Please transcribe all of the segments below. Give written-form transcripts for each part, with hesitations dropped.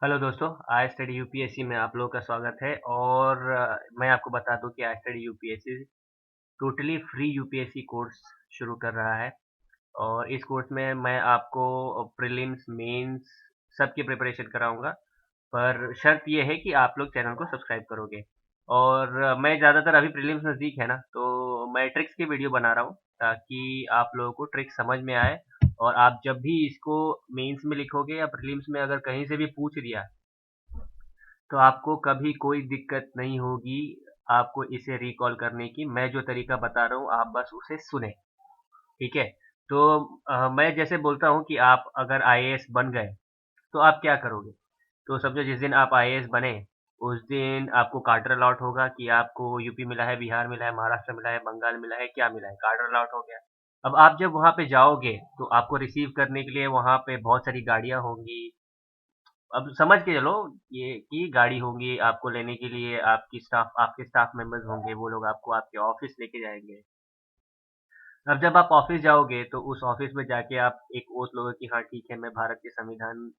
Hello दोस्तों, I study UPSC में आप लोगों का स्वागत है। और मैं आपको बता दूं कि I study UPSC totally free UPSC course शुरू कर रहा है। और इस कोर्स में मैं आपको प्रीलिम्स, मेंस सबकी प्रिपरेशन कराऊंगा। पर शर्त ये है कि आप लोग चैनल को सब्सक्राइब करोगे। और मैं ज़्यादातर अभी प्रीलिम्स नज़दीक है ना, तो मैं ट्रिक्स की वीडियो बना रहा हूँ ताकि आप लोगों को ट्रिक्स समझ में आए। और आप जब भी इसको मेंस में लिखोगे या प्रीलिम्स में अगर कहीं से भी पूछ दिया तो आपको कभी कोई दिक्कत नहीं होगी आपको इसे रिकॉल करने की। मैं जो तरीका बता रहा हूँ आप बस उसे सुने, ठीक है? तो मैं जैसे बोलता हूँ कि आप अगर आईएएस बन गए तो आप क्या करोगे? तो समझो जिस दिन आप आईएएस बने उस दिन आपको कार्ड अलॉट होगा कि आपको यूपी मिला है, बिहार मिला है, महाराष्ट्र मिला है, बंगाल मिला है, क्या मिला है, कार्ड अलॉट हो गया। अब आप जब वहां पे जाओगे तो आपको रिसीव करने के लिए वहां पे बहुत सारी गाड़ियां होंगी। अब समझ के चलो ये कि गाड़ी होगी आपको लेने के लिए, आपके स्टाफ मेंबर्स होंगे, वो लोग आपको आपके ऑफिस लेके जाएंगे। अब जब आप ऑफिस जाओगे तो उस ऑफिस में जाके आप एक ओथ लोगे कि हाँ ठीक है, मैं भारत के संविधान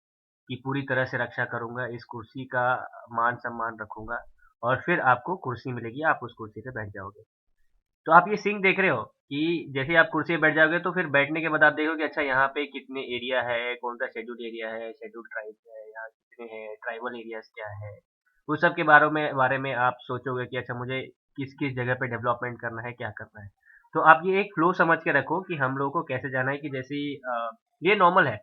की पूरी तरह से रक्षा करूंगा, इस कुर्सी का मान सम्मान रखूंगा। और फिर आपको कुर्सी मिलेगी, आप उस कुर्सी पे बैठ जाओगे। तो आप ये सिंक देख रहे हो कि जैसे ही आप कुर्सी पे बैठ जाओगे तो फिर बैठने के बाद आप देखोगे अच्छा यहाँ पे कितने एरिया है, कौन सा शेड्यूल एरिया है, शेड्यूल ट्राइब है, यहाँ कितने हैं, ट्राइबल एरियाज क्या है। उस सब के बारे में आप सोचोगे कि अच्छा मुझे किस किस जगह पे डेवलपमेंट करना है, क्या करना है। तो आप ये एक फ्लो समझ के रखो कि हम लोगों को कैसे जाना है, कि जैसे ही, ये नॉर्मल है।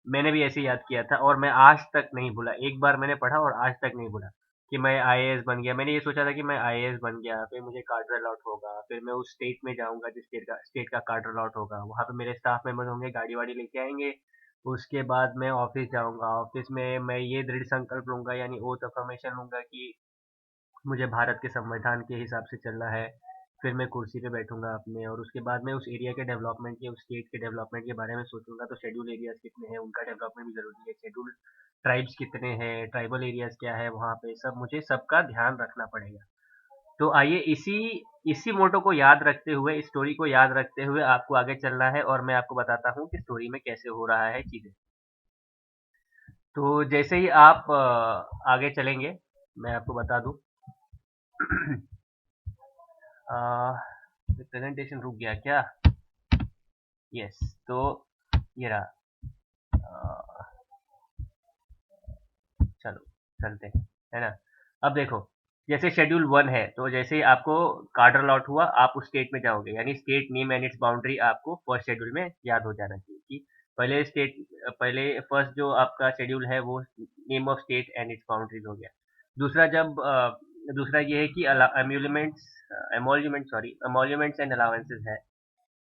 मैंने भी ऐसे ही याद किया था और मैं आज तक नहीं भूला। एक बार मैंने पढ़ा और आज तक नहीं भूला कि मैं आईएएस बन गया। मैंने ये सोचा था कि मैं आईएएस बन गया, फिर मुझे कार्ड अलॉट होगा, फिर मैं उस स्टेट में जाऊँगा जिस स्टेट का कार्ड अलॉट होगा। वहाँ पे मेरे स्टाफ मेंबर्स होंगे, गाड़ी-वाड़ी लेके आएँगे। उसके बाद मैं ऑफ़िस जाऊँगा, ऑफ़िस में मैं ये दृढ़ संकल्प लूँगा यानी ओथ अफ़र्मेशन लूँगा कि मुझे भारत के संविधान के हिसाब से चलना है। फिर मैं कुर्सी पे बैठूँगा अपने, और उसके बाद मैं उस एरिया के डेवलपमेंट के, उस स्टेट के डेवलपमेंट के बारे में सोचूँगा। तो शेड्यूल एरियाज़ कितने हैं, उनका डेवलपमेंट भी ज़रूरी है। शेड्यूल ट्राइब्स कितने हैं, ट्राइबल एरियाज़ क्या है वहाँ पे, सब मुझे सबका ध्यान रखना पड़ेगा। तो आइए इसी इसी मोटो को याद रखते हुए, इस स्टोरी को याद रखते हुए आपको आगे चलना है, और मैं आपको बताता हूँ कि स्टोरी में कैसे हो रहा है चीज़ें। तो जैसे ही आप आगे चलेंगे, मैं आपको बता दूँ। प्रेजेंटेशन रुक गया क्या? यस। तो ये रहा। अ, चलो चलते हैं, है ना? अब देखो, जैसे शेड्यूल वन है तो जैसे ही आपको कार्ड अलॉट हुआ आप उस स्टेट में जाओगे, यानी state name and it's boundary आपको फर्स्ट शेड्यूल में याद हो जाना चाहिए कि पहले फर्स्ट जो आपका शेड्यूल है वो name of state and it's boundaries हो गया। दूसरा जब दूसरा ये है कि एमोल्यूमेंट्स एंड अलाउंसेस है।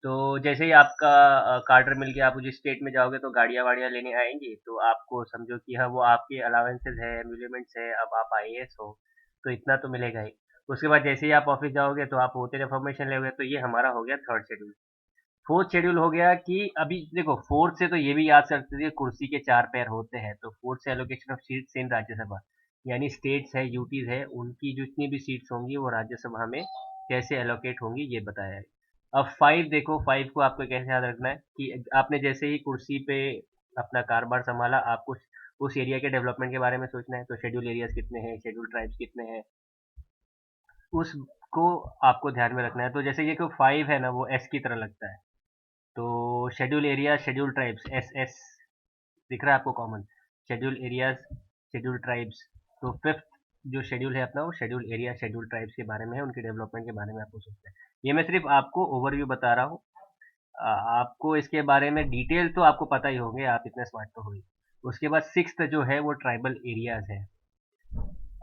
तो जैसे ही आपका कार्डर मिल गया, आप जिस स्टेट में जाओगे तो गाड़ियाँ वाड़ियाँ लेने आएंगी, तो आपको समझो कि हाँ वो आपके अलाउंसेस है, एम्यूलेमेंट्स है। अब आप आईएएस हो तो इतना तो मिलेगा ही। उसके बाद जैसे ही आप ऑफिस जाओगे तो आप होते इन्फॉर्मेशन लोगे। तो ये हमारा हो गया थर्ड शेड्यूल। फोर्थ शेड्यूल हो गया कि अभी देखो, फोर्थ से तो ये भी याद सकते थे कुर्सी के चार पैर होते हैं। तो फोर्थ से allocation of seats in Rajya Sabha, यानी स्टेट्स है, यूटीज है, उनकी जितनी भी सीट्स होंगी वो राज्यसभा में कैसे एलोकेट होंगी ये बताया है। अब फाइव देखो, फाइव को आपको कैसे याद रखना है कि आपने जैसे ही कुर्सी पे अपना कारोबार संभाला, आपको उस एरिया के डेवलपमेंट के बारे में सोचना है। तो शेड्यूल एरियाज कितने हैं, शेड्यूल ट्राइब्स कितने हैं, उसको आपको ध्यान में रखना है। तो जैसे ये को फाइव है ना, वो एस की तरह लगता है। तो schedule area, schedule tribes, S S दिख रहा है आपको common. Schedule areas, schedule tribes. तो फिफ्थ जो शेड्यूल है अपना, वो शेड्यूल एरिया, शेड्यूल ट्राइब्स के बारे में है, उनके डेवलपमेंट के बारे में आपको सोचना है। ये मैं सिर्फ आपको ओवरव्यू बता रहा हूँ। आपको इसके बारे में डिटेल तो आपको पता ही होंगे, आप इतने स्मार्ट तो हो ही। उसके बाद सिक्स्थ जो है वो ट्राइबल एरियाज है।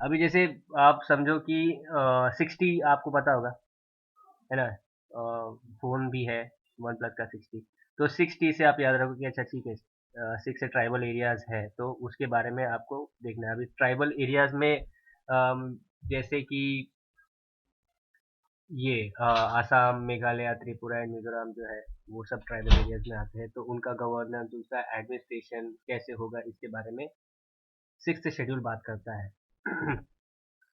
अभी जैसे आप समझो कि 60 आपको पता होगा, है ना? फोन भी है वन प्लस का 60। तो 60 से आप याद रखो कि अच्छा ठीक है, सिक्स से ट्राइबल एरियाज है तो उसके बारे में आपको देखना है। अभी ट्राइबल एरियाज में जैसे कि ये आसाम, मेघालय, त्रिपुरा एंड मिजोरम जो है वो सब ट्राइबल एरियाज में आते हैं। तो उनका गवर्नेंस, उनका एडमिनिस्ट्रेशन कैसे होगा इसके बारे में सिक्स शेड्यूल बात करता है।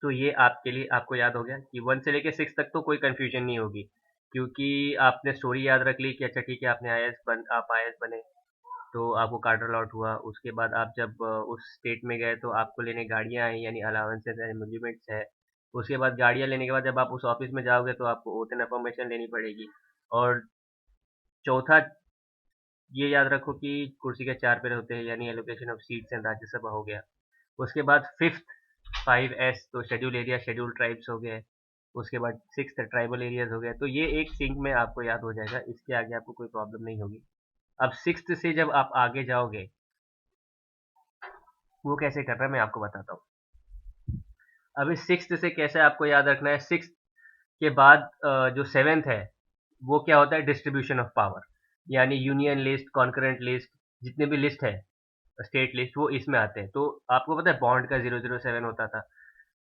तो ये आपके लिए आपको याद हो गया कि वन से लेके सिक्स तक तो कोई कंफ्यूजन नहीं होगी, क्योंकि आपने स्टोरी याद रख ली कि अच्छा ठीक है, आप आईएएस बने। तो आपको कार्ड अलॉट हुआ। उसके बाद आप जब उस स्टेट में गए तो आपको लेने गाड़ियाँ आई, यानी अलाउंसेस एंड एमोल्यूमेंट्स है। उसके बाद गाड़ियाँ लेने के बाद जब आप उस ऑफिस में जाओगे तो आपको ओथ एंड अफर्मेशन लेनी पड़ेगी। और चौथा, ये याद रखो कि कुर्सी के 4 पैर होते हैं, यानी allocation of seats and Rajya Sabha हो गया। उसके बाद फिफ्थ 5S तो शेड्यूल एरिया शेड्यूल ट्राइब्स हो गए। उसके बाद सिक्स्थ ट्राइबल एरियाज हो गए। तो ये एक सिंक में आपको याद हो जाएगा, इसके आगे आपको कोई प्रॉब्लम नहीं होगी। अब सिक्स्थ से जब आप आगे जाओगे, वो कैसे करना है मैं आपको बताता हूँ। अब इस सिक्स्थ से कैसे आपको याद रखना है, सिक्स्थ के बाद जो सेवेंथ है वो क्या होता है, डिस्ट्रीब्यूशन ऑफ पावर, यानी यूनियन लिस्ट, कॉन्करेंट लिस्ट, जितने भी लिस्ट है, स्टेट लिस्ट, वो इसमें आते हैं। तो आपको पता है बॉन्ड का 007 होता था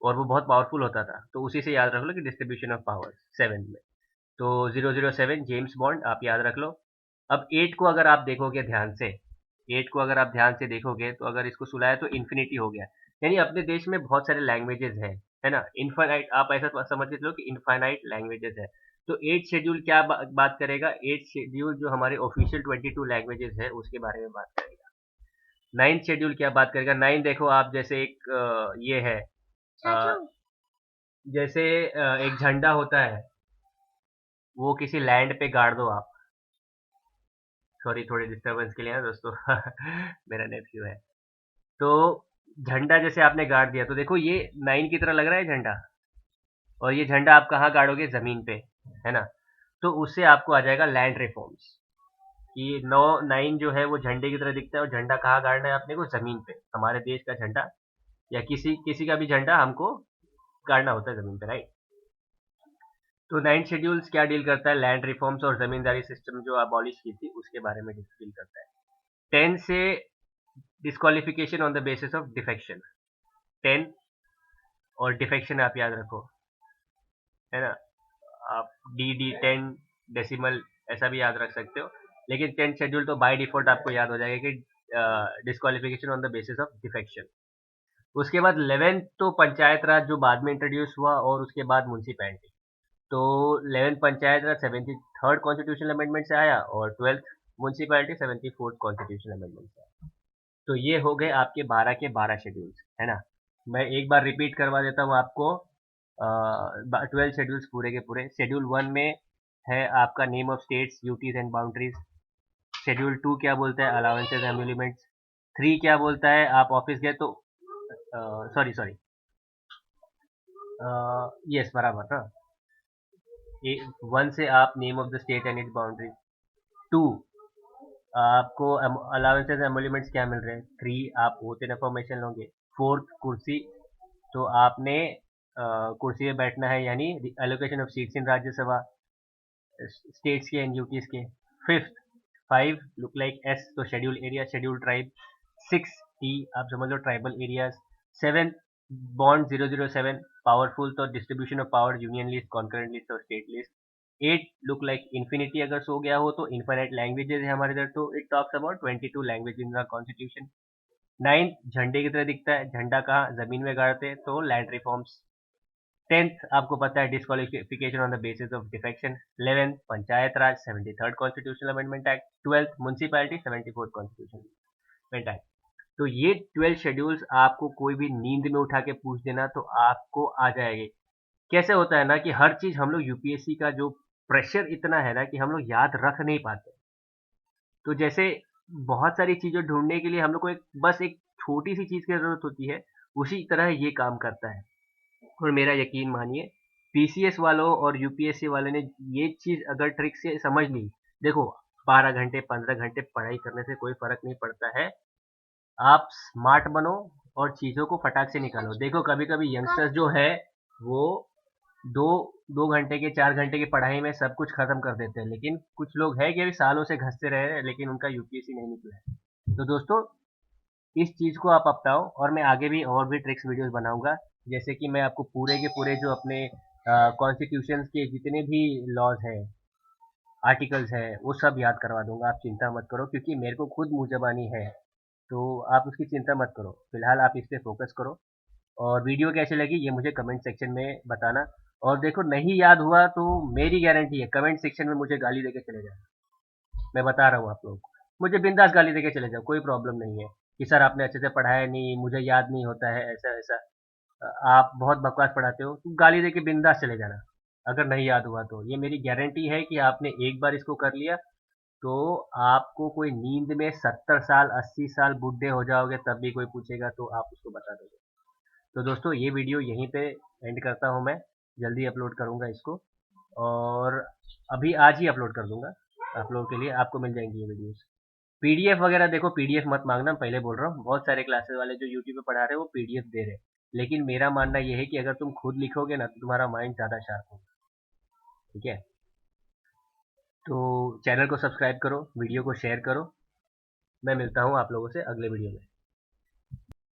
और वो बहुत पावरफुल होता था, तो उसी से याद रख लो कि डिस्ट्रीब्यूशन ऑफ पावर सेवन में। तो 007 जेम्स बॉन्ड आप याद रख लो। अब 8 को अगर आप देखोगे ध्यान से, 8 को अगर आप ध्यान से देखोगे तो अगर इसको सुलाया तो इन्फिनिटी हो गया। यानी अपने देश में बहुत सारे लैंग्वेजेस है ना, इनफाइनाइट, आप ऐसा समझ के चलो कि इनफाइनाइट लैंग्वेजेस है। तो 8 शेड्यूल क्या बात करेगा, 8 शेड्यूल जो हमारे ऑफिशियल 22 लैंग्वेजेस है उसके बारे में बात करेगा। 9th शेड्यूल क्या बात करेगा, 9 देखो आप, जैसे एक ये है, जैसे एक झंडा होता है, वो किसी लैंड पे गाड़ दो आप। सॉरी थोड़ी डिस्टरबेंस के लिए ना दोस्तों मेरा नेफ्यू है। तो झंडा जैसे आपने गाड़ दिया तो देखो ये 9 की तरह लग रहा है झंडा, और ये झंडा आप कहाँ गाड़ोगे, जमीन पे, है ना। तो उससे आपको आ जाएगा लैंड रिफॉर्म्स, कि 9 जो है वो झंडे की तरह दिखता है, और झंडा कहाँ गाड़ना है अपने को, जमीन पे, हमारे देश का झंडा या किसी किसी का भी झंडा हमको गाड़ना होता है जमीन पे, राइट। तो 9 शेड्यूल्स क्या डील करता है, लैंड रिफॉर्म्स और जमींदारी सिस्टम जो अबॉलिश की थी उसके बारे में डील करता है। 10 से disqualification on the basis of defection, 10 और डिफेक्शन आप याद रखो, है ना। आप डी 10 डेसिमल ऐसा भी याद रख सकते हो, लेकिन 10 शेड्यूल तो बाय डिफॉल्ट आपको याद हो जाएगा कि disqualification on the basis of defection. उसके बाद 11th तो पंचायत राज जो बाद में इंट्रोड्यूस हुआ, और उसके बाद म्यूनसिपैलिटी। तो 11th पंचायत राज 73rd कॉन्स्टिट्यूशनल अमेंडमेंट से आया, और 12th municipality 74th constitutional amendment से आया। तो ये हो गए आपके 12 के 12 शेड्यूल्स, है ना। मैं एक बार रिपीट करवा देता हूँ आपको, 12 शेड्यूल्स पूरे के पूरे। शेड्यूल 1 में है आपका name of states, duties and boundaries. Schedule 2 क्या बोलता है, अलाउंसेज एम्यूलिमेंट्स। 3 क्या बोलता है, आप ऑफिस गए तो, सॉरी सॉरी, यस बराबर ना। 1 से आप name of the state and it's boundaries. 2 आपको अलाउंसेज एम्यूलिमेंट्स क्या मिल रहे हैं। 3 आप ओथ एंड अफर्मेशन लोगे। 4th कुर्सी, तो आपने कुर्सी पे बैठना है, यानी allocation of seats in Rajya Sabha, states के एंड यूटीज के। 5th 5 लुक लाइक एस, तो schedule area schedule tribe. 6 T आप समझ लो ट्राइबल एरियाज। 7 बॉन्ड 007 पावरफुल, तो distribution of power, union list, concurrent list और state list. 8 look like infinity, अगर सो गया हो तो इन्फाइनाइट लैंग्वेजेस है हमारे इधर, तो it talks about 22 language in the constitution. 9th झंडे की तरह दिखता है, झंडा कहाँ, जमीन में गाड़ते हैं, तो लैंड रिफॉर्म्स। 10th आपको पता है disqualification on the basis of defection. 11th panchayat Raj 73rd constitutional amendment act. 12th municipality 74th constitutional amendment act. तो ये 12 शेड्यूल्स आपको कोई भी नींद में उठा के पूछ देना तो आपको आ जाएंगे। कैसे होता है ना कि हर चीज हम लोग यूपीएससी का जो प्रेशर इतना है ना कि हम लोग याद रख नहीं पाते। तो जैसे बहुत सारी चीजें ढूंढने के लिए हम लोग को बस एक छोटी सी चीज की जरूरत होती है, उसी तरह ये काम करता है। और मेरा यकीन मानिए, पीसीएस वालों और यूपीएससी वालों ने ये चीज अगर ट्रिक से समझ ली, देखो 12 घंटे 15 घंटे पढ़ाई करने से कोई फर्क नहीं पड़ता है। आप स्मार्ट बनो और चीजों को फटाक से निकालो। देखो कभी कभी यंगस्टर्स जो है वो दो 2 घंटे के 4 घंटे की पढ़ाई में सब कुछ खत्म कर देते हैं, लेकिन कुछ लोग हैं कि अभी सालों से घसते रहे हैं लेकिन उनका यूपीएससी नहीं निकला है। तो दोस्तों इस चीज को आप अपनाओ, और मैं आगे भी और भी ट्रिक्स वीडियोस बनाऊंगा, जैसे कि मैं आपको पूरे के पूरे जो अपने कॉन्स्टिट्यूशन के जितने भी लॉज हैं, आर्टिकल्स हैं, वो सब याद करवा दूंगा। आप चिंता मत करो, क्योंकि मेरे को खुद मुंह जबानी है, तो आप उसकी चिंता मत करो। फिलहाल आप इस पे फोकस करो, और वीडियो कैसी लगी ये मुझे कमेंट सेक्शन में बताना। और देखो नहीं याद हुआ तो मेरी गारंटी है, कमेंट सेक्शन में मुझे गाली देके चले जाना, मैं बता रहा हूँ आप लोगों को। मुझे बिंदास गाली देके चले जाओ, कोई प्रॉब्लम नहीं है कि सर आपने अच्छे से पढ़ाया नहीं, मुझे याद नहीं होता है, ऐसा ऐसा। आप बहुत बकवास पढ़ाते हो, तो गाली देके बिंदास चले जाना अगर नहीं याद हुआ तो। ये मेरी गारंटी है कि आपने एक बार इसको कर लिया तो आपको कोई नींद में 70 साल 80 साल बूढ़े हो जाओगे तब भी कोई पूछेगा तो आप उसको बता दोगे। तो दोस्तों ये वीडियो यहीं पे एंड करता हूँ मैं, जल्दी अपलोड करूँगा इसको, और अभी आज ही अपलोड कर दूंगा आप लोगों के लिए, आपको मिल जाएंगी ये वीडियोस। पीडीएफ वगैरह देखो, पीडीएफ मत मांगना, पहले बोल रहा हूँ, बहुत सारे क्लासेस वाले जो यूट्यूब पे पढ़ा रहे हैं वो पीडीएफ दे रहे हैं, लेकिन मेरा मानना ये है कि अगर तुम खुद लिखोगे ना तो तुम्हारा माइंड ज़्यादा शार्प होगा। ठीक है, तो चैनल को सब्सक्राइब करो, वीडियो को शेयर करो। मैं मिलता हूँ आप लोगों से अगले वीडियो में।